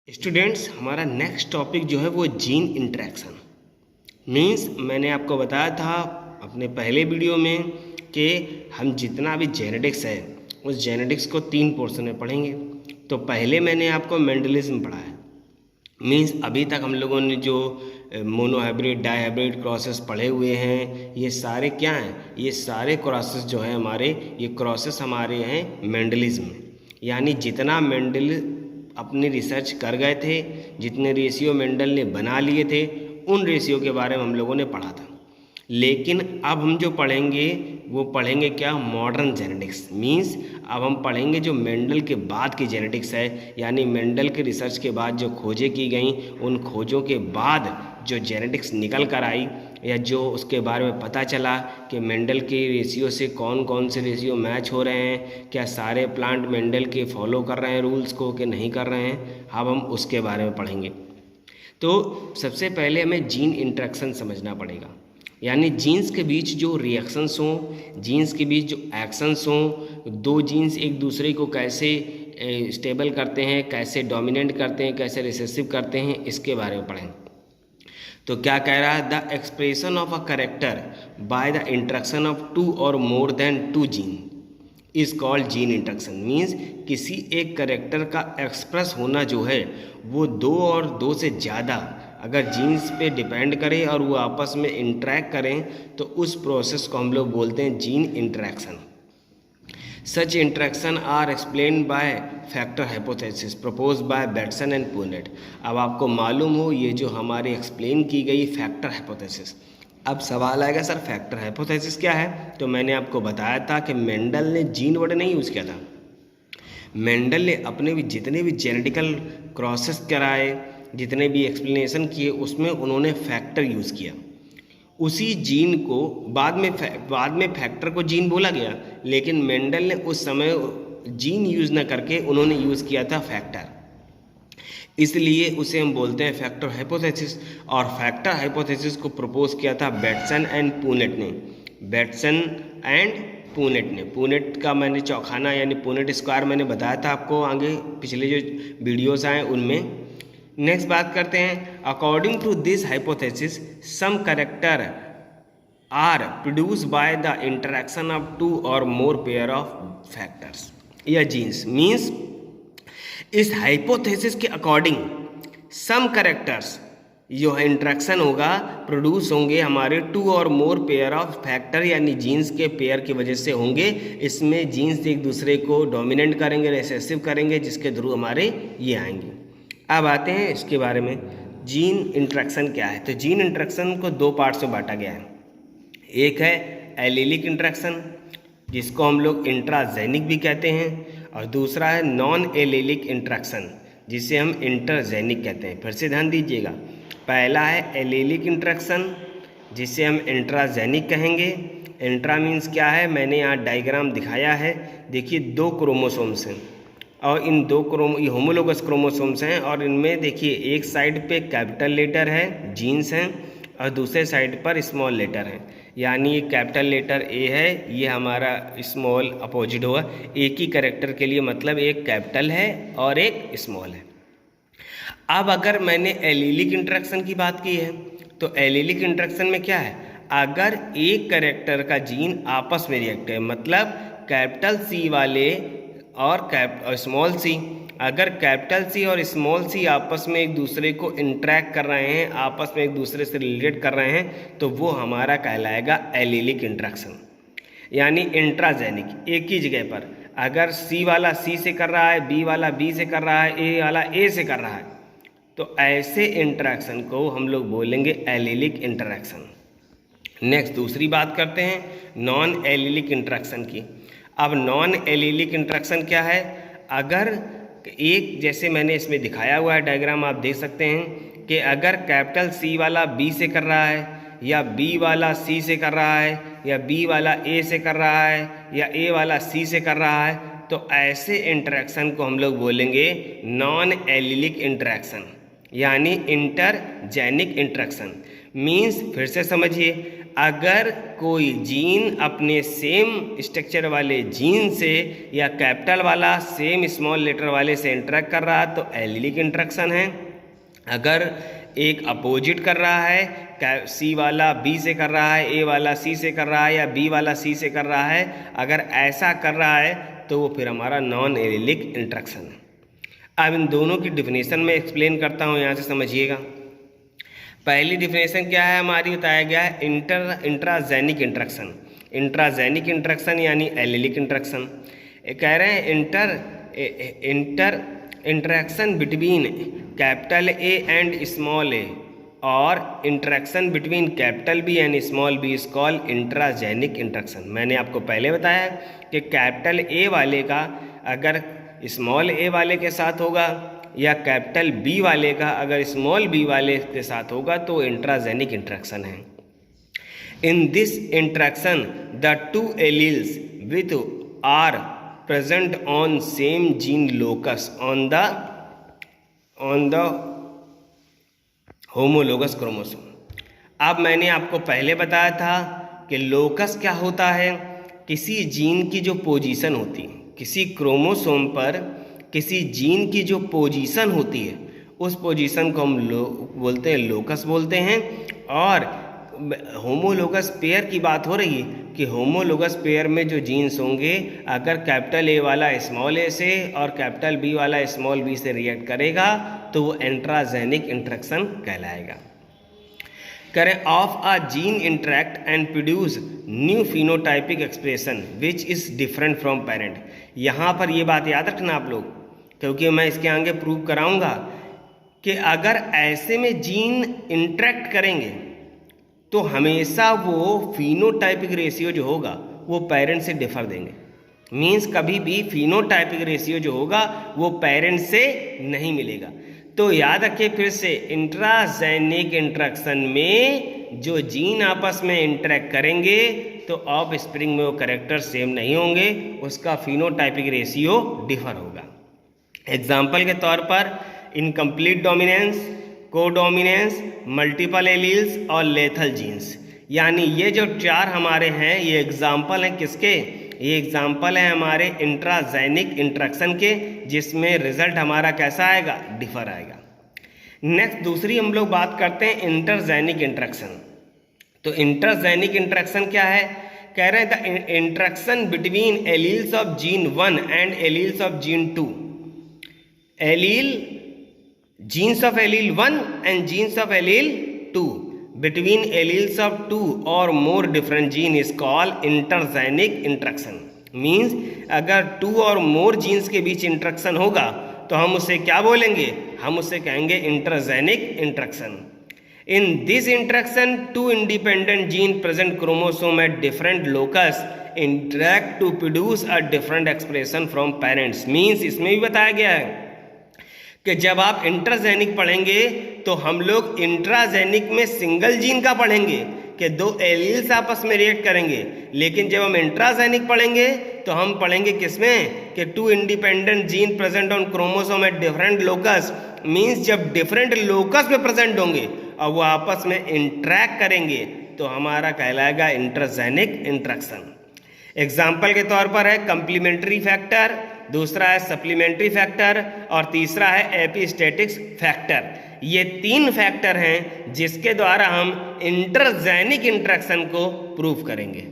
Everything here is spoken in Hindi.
स्टूडेंट्स, हमारा नेक्स्ट टॉपिक जो है वो जीन इंटरेक्शन मीन्स मैंने आपको बताया था अपने पहले वीडियो में कि हम जितना भी जेनेटिक्स है उस जेनेटिक्स को 3 पोर्शन में पढ़ेंगे। तो पहले मैंने आपको मेंडलिज्म पढ़ाया। मीन्स अभी तक हम लोगों ने जो मोनोहाइब्रिड डाईहाइब्रिड क्रॉसेस पढ़े हुए हैं, ये सारे क्या हैं? ये सारे क्रॉसेस जो है हमारे, ये क्रॉसेस हमारे हैं मेंडलिज्म में। यानी जितना मेंडल अपनी रिसर्च कर गए थे, जितने रेशियो मेंडल ने बना लिए थे, उन रेशियो के बारे में हम लोगों ने पढ़ा था। लेकिन अब हम जो पढ़ेंगे वो पढ़ेंगे क्या? Modern genetics. मींस अब हम पढ़ेंगे जो मेंडल के बाद की जेनेटिक्स है, यानी मेंडल के रिसर्च के बाद जो खोजें की गई, उन खोजों के बाद जो जेनेटिक्स निकल कर आई या जो उसके बारे में पता चला कि मेंडल के रेशियो से कौन कौन से रेशियो मैच हो रहे हैं, क्या सारे प्लांट मेंडल के फॉलो कर रहे हैं रूल्स को कि नहीं कर रहे हैं, अब हम उसके बारे में पढ़ेंगे। तो सबसे पहले हमें जीन इंटरेक्शन समझना पड़ेगा। यानी जीन्स के बीच जो रिएक्शंस हों, जीन्स के बीच जो एक्शंस हों, दो जीन्स एक दूसरे को कैसे स्टेबल करते हैं, कैसे डोमिनेंट करते हैं, कैसे रिसेसिव करते हैं, इसके बारे में पढ़ें। तो क्या कह रहा है? The expression of a character bye the interaction of 2 or more than 2 gene is called gene interaction. Means किसी एक कैरेक्टर का एक्सप्रेस होना जो है वो 2 और 2 से ज़्यादा अगर जीन्स पे डिपेंड करे और वो आपस में इंटरेक्ट करें तो उस प्रोसेस को हम लोग बोलते हैं gene interaction. Such interaction are explain by factor hypothesis propose by Bateson and Punnett. अब आपको मालूम हो ये जो हमारी एक्सप्लेन की गई फैक्टर हाइपोथेसिस। अब सवाल आएगा सर फैक्टर हाइपोथेसिस क्या है? तो मैंने आपको बताया था कि मेंडल ने जीन वर्ड नहीं यूज़ किया था। मेंडल ने अपने भी जितने भी जेनेटिकल क्रॉसेस कराए, जितने भी एक्सप्लेनेशन किए, उसमें उन्होंने फैक्टर यूज़ किया। उसी जीन को बाद में फैक्टर को जीन बोला गया, लेकिन मेंडल ने उस समय जीन यूज़ न करके उन्होंने यूज़ किया था फैक्टर, इसलिए उसे हम बोलते हैं फैक्टर हाइपोथेसिस। और फैक्टर हाइपोथेसिस को प्रपोज किया था बैटसन एंड पुनेट ने। बैटसन एंड पुनेट ने, पुनेट का मैंने चौखाना यानी पुनेट स्क्वायर मैंने बताया था आपको आगे पिछले जो वीडियोस आए उनमें। नेक्स्ट बात करते हैं, according to this hypothesis some character are produce by the interaction of 2 or more pair of factors या जीन्स। मीन्स इस हाइपोथेसिस के अकॉर्डिंग सम कैरेक्टर्स जो इंटरेक्शन होगा प्रोड्यूस होंगे हमारे 2 or more pair of factor यानी जीन्स के पेयर की वजह से होंगे। इसमें जीन्स एक दूसरे को डोमिनेंट करेंगे, रिसेसिव करेंगे, जिसके थ्रू हमारे ये आएंगे। अब आते हैं इसके बारे में जीन इंटरेक्शन क्या है। तो जीन इंटरेक्शन को 2 पार्ट्स में बांटा गया है। एक है एलीलिक इंटरेक्शन जिसको हम लोग इंट्राजेनिक भी कहते हैं, और दूसरा है नॉन एलीलिक इंटरेक्शन जिसे हम इंटरजेनिक कहते हैं। फिर से ध्यान दीजिएगा, पहला है एलीलिक इंटरेक्शन जिसे हम इंट्राजेनिक कहेंगे। इंट्रा मीन्स क्या है? मैंने यहाँ डायग्राम दिखाया है, देखिए 2 क्रोमोसोम्स हैं और इन 2 ये होमोलोगस क्रोमोसोम्स हैं, और इनमें देखिए एक साइड पे कैपिटल लेटर है जीन्स हैं और दूसरे साइड पर स्मॉल लेटर है। यानी ये कैपिटल लेटर ए है, ये हमारा स्मॉल अपोजिट होगा। एक ही कैरेक्टर के लिए मतलब एक कैपिटल है और एक स्मॉल है। अब अगर मैंने एलीलिक इंटरेक्शन की बात की है तो एलीलिक इंटरेक्शन में क्या है? अगर एक कैरेक्टर का जीन आपस में रिएक्ट है, मतलब कैपिटल सी वाले और स्मॉल सी, अगर कैपिटल सी और स्मॉल सी आपस में एक दूसरे को इंटरेक्ट कर रहे हैं, आपस में एक दूसरे से रिलेट कर रहे हैं, तो वो हमारा कहलाएगा एलीलिक इंटरेक्शन यानी इंट्राजेनिक। एक ही जगह पर अगर सी वाला सी से कर रहा है, बी वाला बी से कर रहा है, ए वाला ए से कर रहा है, तो ऐसे इंटरेक्शन को हम लोग बोलेंगे एलीलिक इंटरेक्शन। नेक्स्ट दूसरी बात करते हैं नॉन एलीलिक इंटरेक्शन की। अब नॉन एलीलिक इंटरेक्शन क्या है? अगर एक, जैसे मैंने इसमें दिखाया हुआ है डायग्राम आप देख सकते हैं कि अगर कैपिटल सी वाला बी से कर रहा है, या बी वाला सी से कर रहा है, या बी वाला ए से कर रहा है, या ए वाला सी से कर रहा है, तो ऐसे इंटरेक्शन को हम लोग बोलेंगे नॉन एलीलिक इंटरेक्शन यानी इंटरजेनिक इंटरेक्शन। मीन्स फिर से समझिए, अगर कोई जीन अपने सेम स्ट्रक्चर वाले जीन से या कैपिटल वाला सेम स्मॉल लेटर वाले से इंटरेक्ट कर रहा है तो एलिलिक इंटरेक्शन है। अगर एक अपोजिट कर रहा है, सी वाला बी से कर रहा है, ए वाला सी से कर रहा है या बी वाला सी से कर रहा है, अगर ऐसा कर रहा है तो वो फिर हमारा नॉन एलिलिक इंटरेक्शन है। अब इन दोनों की डिफिनेशन में एक्सप्लेन करता हूँ, यहाँ से समझिएगा। पहली डिफिनेशन क्या है हमारी, बताया गया है इंट्राजेनिक इंटरेक्शन। इंट्राजेनिक इंटरेक्शन यानी एलिलिक इंटरेक्शन। कह रहे हैं interaction between capital A and small A और interaction between capital B and small B is called intragenic interaction. मैंने आपको पहले बताया कि कैपिटल ए वाले का अगर स्मॉल ए वाले के साथ होगा या कैपिटल बी वाले का अगर स्मॉल बी वाले के साथ होगा तो इंट्राजेनिक इंटरेक्शन है। In this interaction the two alleles with are present on same gene locus on the homologous chromosome। अब मैंने आपको पहले बताया था कि लोकस क्या होता है, किसी जीन की जो पोजीशन होती है, किसी क्रोमोसोम पर किसी जीन की जो पोजीशन होती है उस पोजीशन को हम बोलते हैं लोकस बोलते हैं। और होमोलोगस पेयर की बात हो रही है कि होमोलोगस पेयर में जो जीन्स होंगे अगर कैपिटल ए वाला स्मॉल ए से और कैपिटल बी वाला स्मॉल बी से रिएक्ट करेगा तो वो इंट्राजेनिक इंटरेक्शन कहलाएगा। करें of a gene interact and produce new phenotypic expression which is different from parent. यहाँ पर ये बात याद रखना आप लोग, क्योंकि मैं इसके आगे प्रूव कराऊंगा कि अगर ऐसे में जीन इंटरेक्ट करेंगे तो हमेशा वो फिनोटाइपिक रेशियो जो होगा वो पेरेंट से डिफर देंगे। मीन्स कभी भी फिनोटाइपिक रेशियो जो होगा वो पेरेंट से नहीं मिलेगा। तो याद रखिए फिर से, इंट्राजेनिक इंटरेक्शन में जो जीन आपस में इंटरेक्ट करेंगे तो ऑफ स्प्रिंग में वो कैरेक्टर सेम नहीं होंगे, उसका फिनोटाइपिक रेशियो डिफर होगा। एग्जाम्पल के तौर पर incomplete dominance, codominance, multiple alleles और लेथल जीन्स, यानी ये जो चार हमारे हैं ये एग्जाम्पल हैं किसके, ये एग्जाम्पल है हमारे इंट्राजेनिक इंटरेक्शन के, जिसमें रिजल्ट हमारा कैसा आएगा, डिफर आएगा। नेक्स्ट दूसरी हम लोग बात करते हैं इंटरजेनिक इंटरेक्शन। तो इंटरजेनिक इंटरेक्शन क्या है, कह रहे हैं the interaction between alleles of gene 1 and alleles of gene 2। Genes of allele 1 and genes of allele 2 between alleles of 2 or more different gene is called intergenic interaction। Means अगर 2 और more genes के बीच इंटरेक्शन होगा तो हम उसे क्या बोलेंगे, हम उसे कहेंगे intergenic interaction। In this interaction, two independent genes present chromosome at different locus interact to produce a different expression from parents। Means इसमें भी बताया गया है कि जब आप इंट्राजेनिक पढ़ेंगे तो हम लोग इंट्राजेनिक में सिंगल जीन का पढ़ेंगे कि दो एलील्स आपस में रिएक्ट करेंगे, लेकिन जब हम इंट्राजेनिक पढ़ेंगे तो हम पढ़ेंगे किसमें कि two independent gene present on chromosome at different locus. Means जब डिफरेंट लोकस में प्रेजेंट होंगे और वो आपस में इंट्रैक्ट करेंगे तो हमारा कहलाएगा इंट्राजेनिक इंटरेक्शन। एग्जाम्पल के तौर पर है कंप्लीमेंट्री फैक्टर, दूसरा है सप्लीमेंट्री फैक्टर और तीसरा है एपिस्टेटिक्स फैक्टर। ये तीन फैक्टर हैं जिसके द्वारा हम इंटरजेनिक इंटरेक्शन को प्रूव करेंगे।